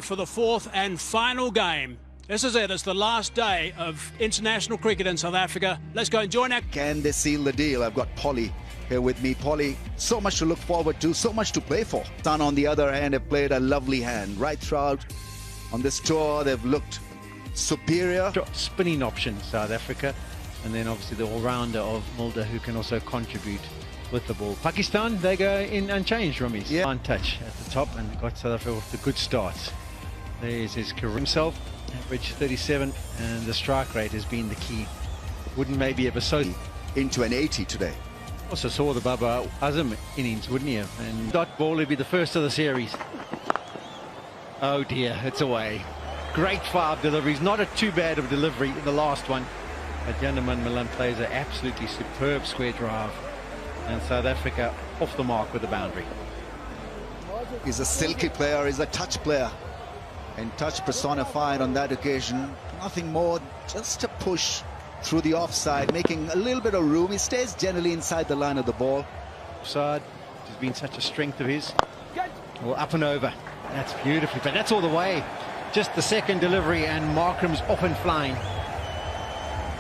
For the fourth and final game. This is it. It's the last day of international cricket in South Africa. Let's go and join our... Can they seal the deal? I've got Polly here with me. Polly, so much to look forward to, so much to play for. Sun, on the other hand, have played a lovely hand. Right throughout on this tour, they've looked superior. Spinning option, South Africa. And then obviously the all-rounder of Mulder, who can also contribute with the ball. Pakistan, they go in unchanged, Rummies. Yeah. Untouched at the top and got South Africa off to good starts. There's his career himself, average 37, and the strike rate has been the key. Wouldn't maybe ever so Into an 80 today. Also saw the Baba Azam innings, wouldn't you? And dot ball would be the first of the series. Oh dear, it's away. Great 5 deliveries, not a too bad of a delivery in the last one. But Janneman Milan plays an absolutely superb square drive. And South Africa off the mark with the boundary. He's a silky player, he's a touch player. And touch personified on that occasion. Nothing more, just a push through the offside, making a little bit of room. He stays generally inside the line of the ball. Offside has been such a strength of his. Well, up and over. That's beautifully, but that's all the way. Just the second delivery and Markram's off and flying.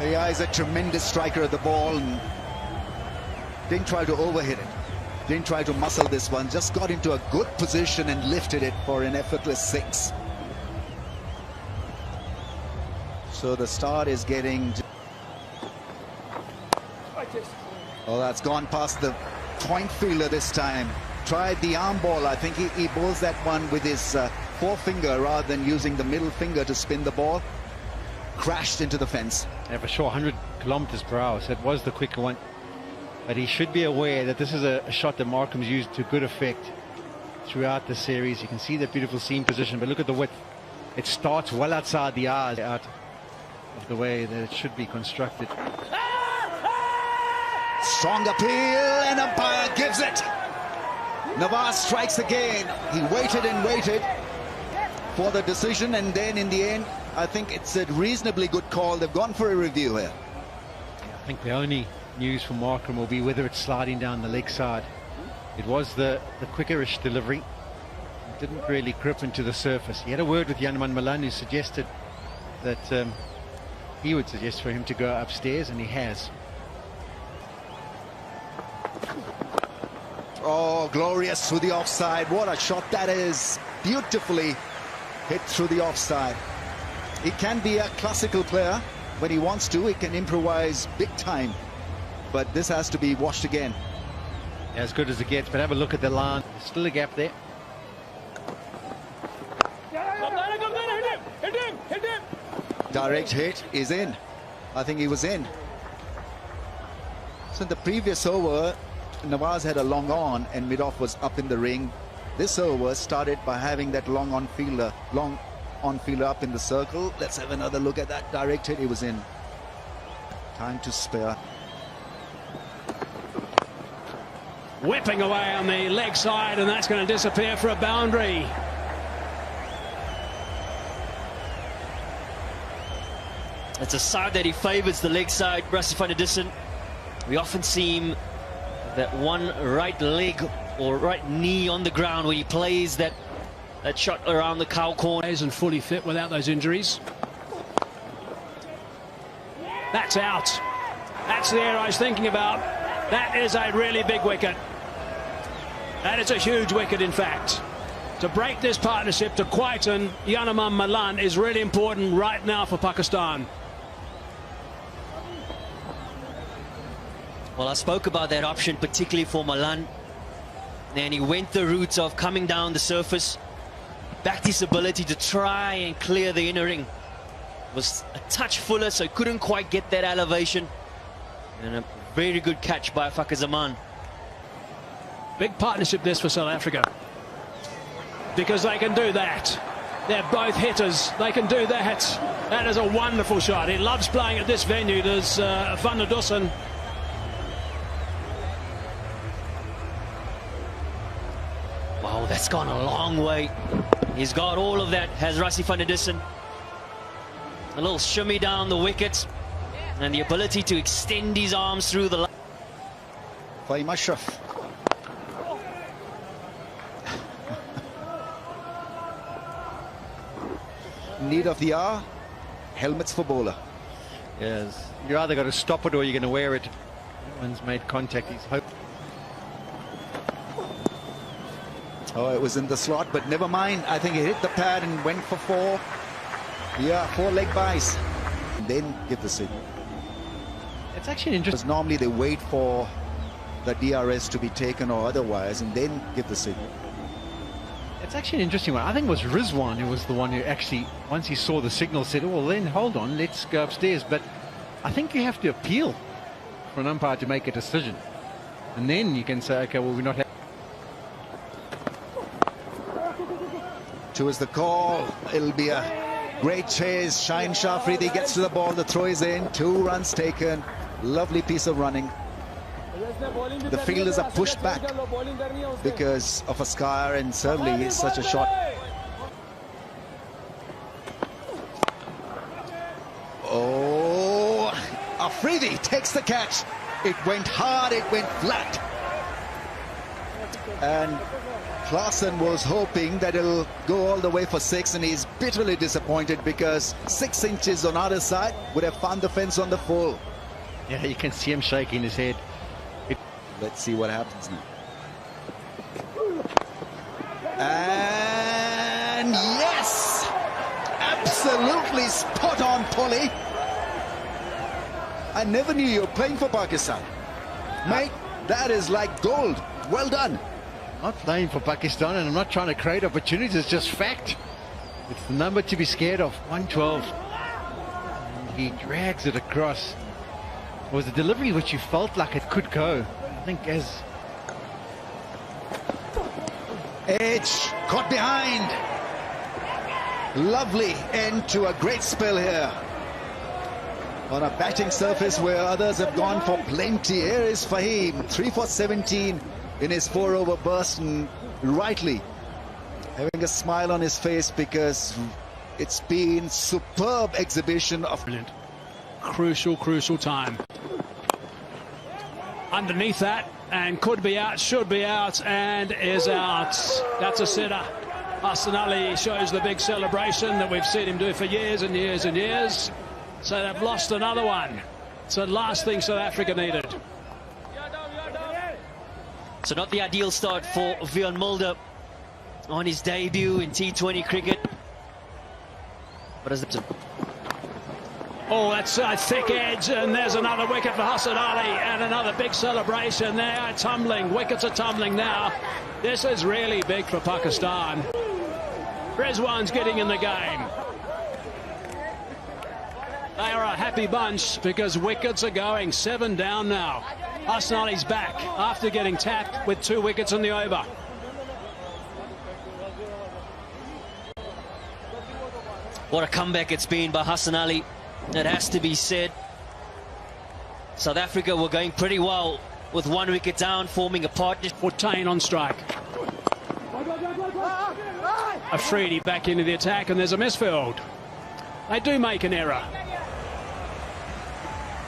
Yeah, he's a tremendous striker of the ball and didn't try to overhit it. Didn't try to muscle this one. Just got into a good position and lifted it for an effortless 6. So the start is getting... Oh, that's gone past the point fielder this time. Tried the arm ball. I think he bowls that one with his forefinger rather than using the middle finger to spin the ball. Crashed into the fence. Yeah, for sure, 100 kilometers per hour, so it was the quicker one. But he should be aware that this is a shot that Markham's used to good effect throughout the series. You can see that beautiful seam position, but look at the width. It starts well outside the eyes, out of the way that it should be constructed. Strong appeal, and umpire gives it. Nawaz strikes again. He waited and waited for the decision, and then in the end, I think it's a reasonably good call. They've gone for a review here. I think the only news from Markram will be whether it's sliding down the leg side. It was the quickerish delivery. It didn't really grip into the surface. He had a word with Janneman Milan, who suggested that he would suggest for him to go upstairs, and he has. Oh, glorious through the offside. What a shot that is. Beautifully hit through the offside. He can be a classical player when he wants to. He can improvise big time. But this has to be washed again. As good as it gets, but have a look at the line. There's still a gap there. Direct hit is in. I think he was in. So in the previous over, Nawaz had a long on and mid-off was up in the ring. This over started by having that long on fielder up in the circle. Let's have another look at that direct hit. He was in. Time to spare. Whipping away on the leg side, and that's going to disappear for a boundary. It's a side that he favours, the leg side, Rassie van der Dussen. We often see him that one right leg or right knee on the ground when he plays that shot around the cow corner. And fully fit without those injuries. That's out. That's the air I was thinking about. That is a really big wicket. That is a huge wicket, in fact. To break this partnership to quieten Janneman Milan is really important right now for Pakistan. Well, I spoke about that option, particularly for Milan. And he went the route of coming down the surface. Backed his ability to try and clear the inner ring. Was a touch fuller, so he couldn't quite get that elevation. And a very good catch by Fakhar Zaman. Big partnership this for South Africa. Because they can do that. They're both hitters. They can do that. That is a wonderful shot. He loves playing at this venue. There's Van der Dussen. Wow, that's gone a long way. He's got all of that, has Rassie van der Dussen. A little shimmy down the wicket. And the ability to extend his arms through the line. Fahim Ashraf. need of the hour, helmets for bowler. Yes, you either got to stop it or you're going to wear it. One's made contact. He's hoping. Oh, it was in the slot, but never mind. I think he hit the pad and went for 4. Yeah, 4 leg byes. And then give the signal. It's actually interesting. Because normally they wait for the DRS to be taken or otherwise, and then give the signal. It's actually an interesting one. I think it was Rizwan who was the one who actually, once he saw the signal, said, well, then hold on, let's go upstairs. But I think you have to appeal for an umpire to make a decision. And then you can say, okay, well, we're not having. 2 is the call. It'll be a great chase. Shaheen Shah Afridi gets to the ball. The throw is in. 2 runs taken. Lovely piece of running. The fielders are pushed back because of a scar, and certainly it's such a shot. Oh, Afridi takes the catch. It went hard, it went flat. And Klaasen was hoping that it'll go all the way for 6, and he's bitterly disappointed because 6 inches on either side would have found the fence on the full. Yeah, you can see him shaking his head. Let's see what happens now. And yes! Absolutely spot on, Polly. I never knew you were playing for Pakistan. Mate, that is like gold. Well done. I'm not playing for Pakistan, and I'm not trying to create opportunities. It's just fact. It's the number to be scared of, 112. And he drags it across. It was a delivery which you felt like it could go. I think as Edge caught behind. Lovely end to a great spell here. On a batting surface where others have gone for plenty. Here is Fahim, 3 for 17 in his 4-over burst, and rightly having a smile on his face because it's been superb exhibition of brilliant. Crucial time. Underneath that, and could be out, should be out, and is out. That's a sitter. Hassan Ali shows the big celebration that we've seen him do for years and years and years. So they've lost another one. It's the last thing South Africa needed. So not the ideal start for Vion Mulder on his debut in T20 cricket. But as the Oh, that's a thick edge, and there's another wicket for Hassan Ali, and another big celebration. They are tumbling. Wickets are tumbling now. This is really big for Pakistan. Rizwan's getting in the game. They are a happy bunch because wickets are going. 7 down now. Hassan Ali's back after getting tapped with 2 wickets in the over. What a comeback it's been by Hassan Ali. It has to be said. South Africa were going pretty well with 1 wicket down, forming a partnership. Fortain on strike. Afridi back into the attack, and there's a misfield. They do make an error.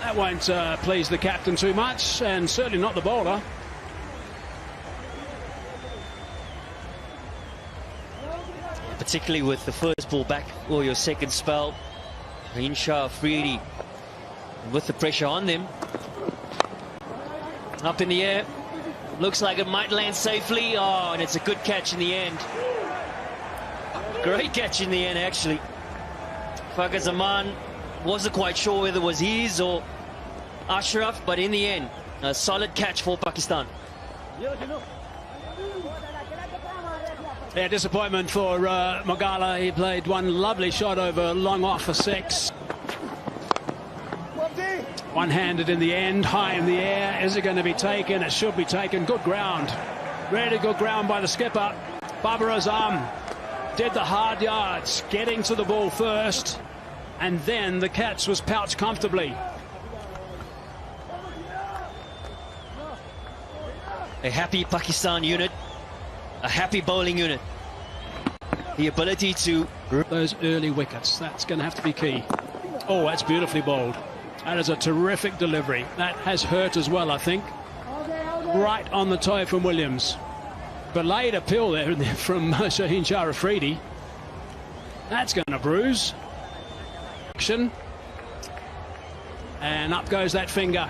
That won't please the captain too much, and certainly not the bowler. Particularly with the first ball back or your second spell. Shaheen Shah Afridi with the pressure on them. Up in the air. Looks like it might land safely. Oh, and it's a good catch in the end. Great catch in the end, actually. Fakhar Zaman wasn't quite sure whether it was his or Ashraf, but in the end, a solid catch for Pakistan. Yeah, disappointment for Mogala. He played one lovely shot over long off for 6. One-handed in the end, high in the air. Is it going to be taken? It should be taken. Good ground. Really good ground by the skipper. Babar Azam did the hard yards, getting to the ball first, and then the catch was pouched comfortably. A happy Pakistan unit, a happy bowling unit. The ability to... Those early wickets, that's going to have to be key. Oh, that's beautifully bowled. That is a terrific delivery. That has hurt as well, I think. Right on the toe from Williams. Belaid appeal there from Shaheen Shah Afridi. That's going to bruise. Action. And up goes that finger.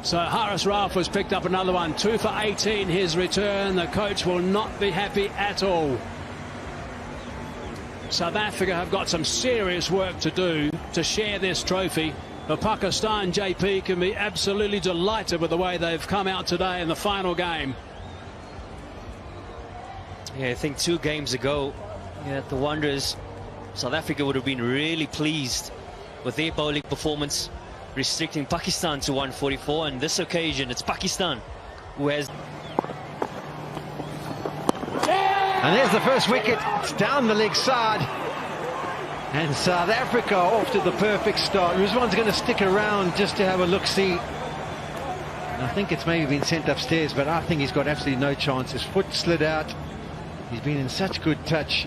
So Haris Rauf has picked up another one. 2 for 18 his return. The coach will not be happy at all. South Africa have got some serious work to do to share this trophy. But Pakistan, JP, can be absolutely delighted with the way they've come out today in the final game. Yeah, I think 2 games ago, at the Wanderers, South Africa would have been really pleased with their bowling performance, restricting Pakistan to 144. And this occasion, it's Pakistan who has. And there's the first wicket. It's down the leg side. And South Africa off to the perfect start. Rizwan's going to stick around just to have a look-see. And I think it's maybe been sent upstairs, but I think he's got absolutely no chance. His foot slid out. He's been in such good touch.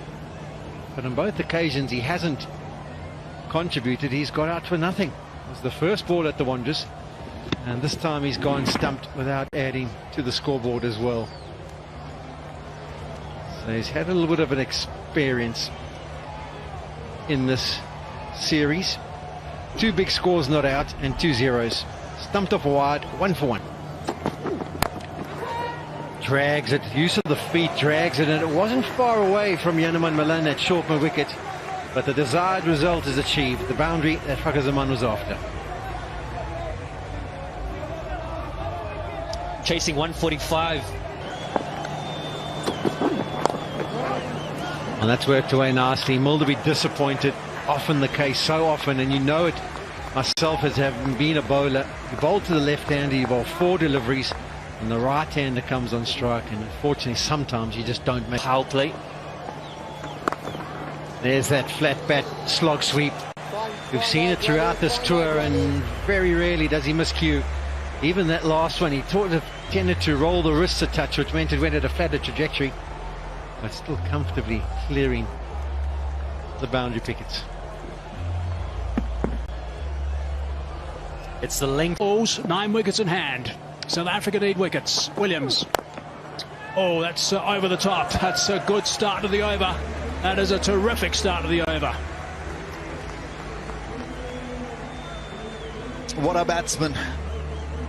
But on both occasions, he hasn't contributed. He's got out for nothing. It was the first ball at the Wanderers. And this time he's gone stumped without adding to the scoreboard as well. So he's had a little bit of an experience in this series. 2 big scores not out and 2 zeros. Stumped off a wide, 1 for 1. Drags it, use of the feet, drags it, and it wasn't far away from Yanuman Malan at short wicket, but the desired result is achieved, the boundary that Fakhar Zaman was after. Chasing 145. And that's worked away nicely. Mulder be disappointed, often the case, so often, and you know it myself as having been a bowler. You bowl to the left-hander, you bowl 4 deliveries, and the right-hander comes on strike, and unfortunately sometimes you just don't make Power play. There's that flat bat slog sweep. We've seen it throughout this tour, and very rarely does he miscue. Even that last one, he tended to roll the wrists a touch, which meant it went at a flatter trajectory, but still comfortably clearing the boundary pickets. It's the length. Balls, 9 wickets in hand. South Africa need wickets. Williams. Oh, that's over the top. That's a good start to the over. That is a terrific start to the over. What a batsman.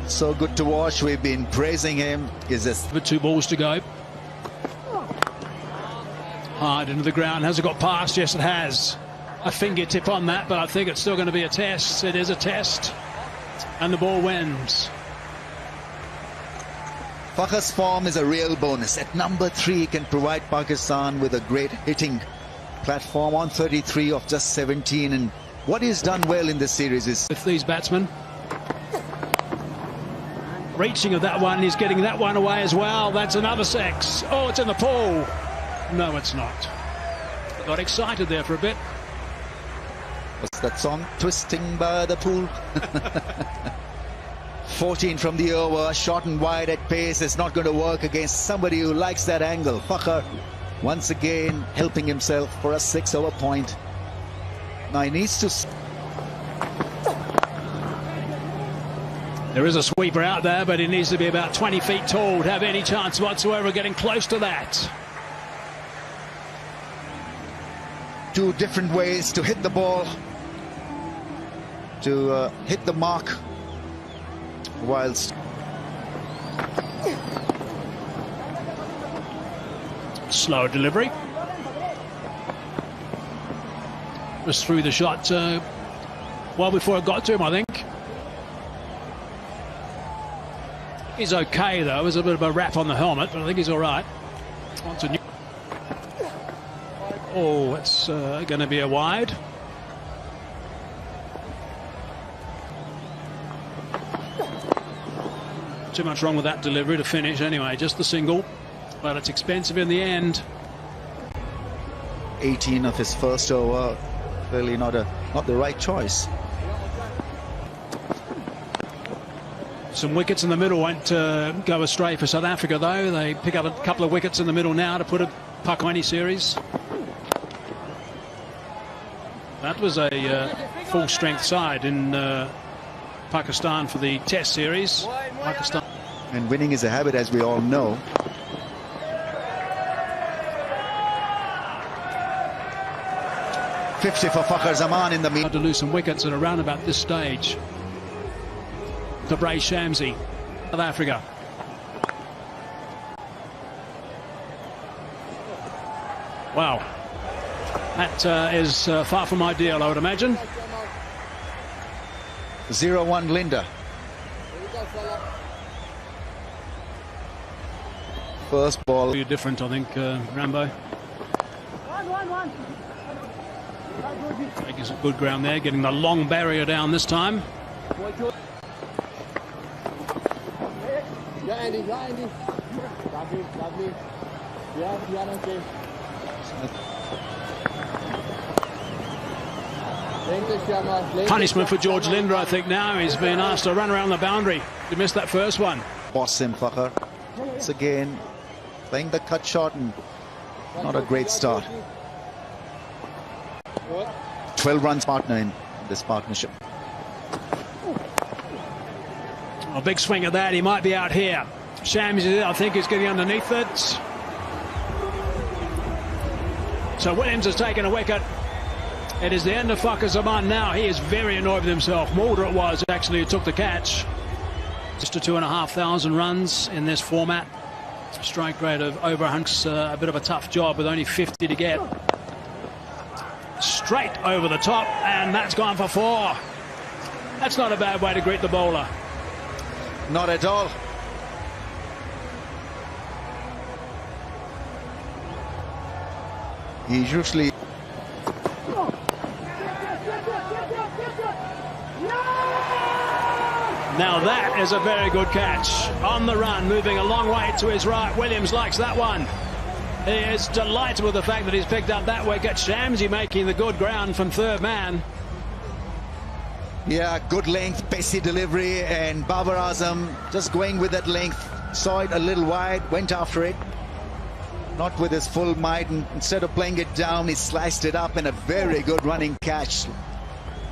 So good to watch. We've been praising him. Is this With 2 balls to go. Hard into the ground. Has it got past? Yes, it has. A fingertip on that, but I think it's still going to be a test. It is a test. And the ball wins. Fakhar's form is a real bonus. At number 3, he can provide Pakistan with a great hitting platform on 33 of just 17. And what he's done well in this series is With these batsmen. Reaching of that one, he's getting that one away as well. That's another 6. Oh, it's in the pool. No, it's not. Got excited there for a bit. what's that song? Twisting by the pool. 14 from the over, short and wide at pace. It's not going to work against somebody who likes that angle. Fakhar once again helping himself for a 6-over point. Now he needs to. There is a sweeper out there, but it needs to be about 20 feet tall to have any chance whatsoever of getting close to that. 2 different ways to hit the ball, to hit the mark, whilst Slower delivery. Was through the shot well before it got to him, I think. He's okay though. There's a bit of a wrap on the helmet, but I think he's all right. Oh, it's going to be a wide. Too much wrong with that delivery to finish anyway, just the single, but it's expensive in the end. 18 of his first over, clearly not the right choice. Some wickets in the middle won't go astray for South Africa though. They pick up a couple of wickets in the middle now to put a T20 series. That was a full strength side in Pakistan for the Test series. Pakistan. And winning is a habit, as we all know. 50 for Fakhar Zaman in the To lose some wickets at around about this stage. To brace Shamsi, South Africa. Wow, that is far from ideal, I would imagine. 0-1 Linda. First ball. Be different, I think, Rambo. Taking some good ground there, getting the long barrier down this time. Punishment for George Linder, I think now. He's been asked to run around the boundary. He missed that first one. Boss him, Fakhar. Once again, playing the cut shot and not a great start. 12 runs partner in this partnership. A big swing at that. He might be out here. Shamsi, I think, is getting underneath it. So Williams has taken a wicket. It is the end of Fakhar Zaman now. He is very annoyed with himself. Mulder it was actually who took the catch. Just to 2,500 runs in this format. Strike rate of over 100's a bit of a tough job with only 50 to get. Straight over the top, and that's gone for 4. That's not a bad way to greet the bowler. Not at all. He usually... Now that is a very good catch. On the run, moving a long way to his right. Williams likes that one. He is delighted with the fact that he's picked up that wicket. Shamsi making the good ground from third man. Yeah, good length, pacey delivery, and Babar Azam just going with that length. Saw it a little wide, went after it. Not with his full might, and instead of playing it down, he sliced it up in a very good running catch.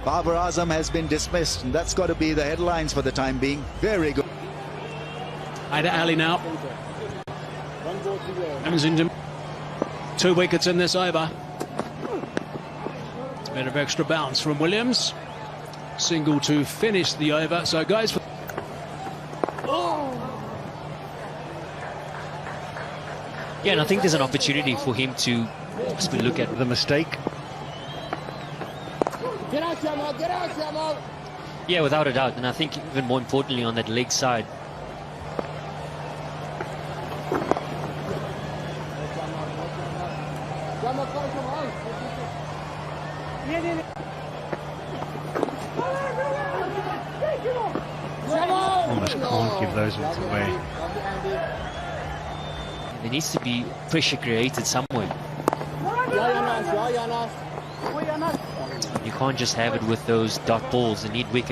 Babar Azam has been dismissed, and that's got to be the headlines for the time being. Very good. Ida Ali now. Into 2 wickets in this over. A bit of extra bounce from Williams. Single to finish the over, so it goes for... Yeah, and I think there's an opportunity for him to possibly look at The mistake. Yeah, without a doubt. And I think even more importantly on that leg side. Almost can't give those ones away. There needs to be pressure created somewhere. You can't just have it with those dot balls. They need wickets.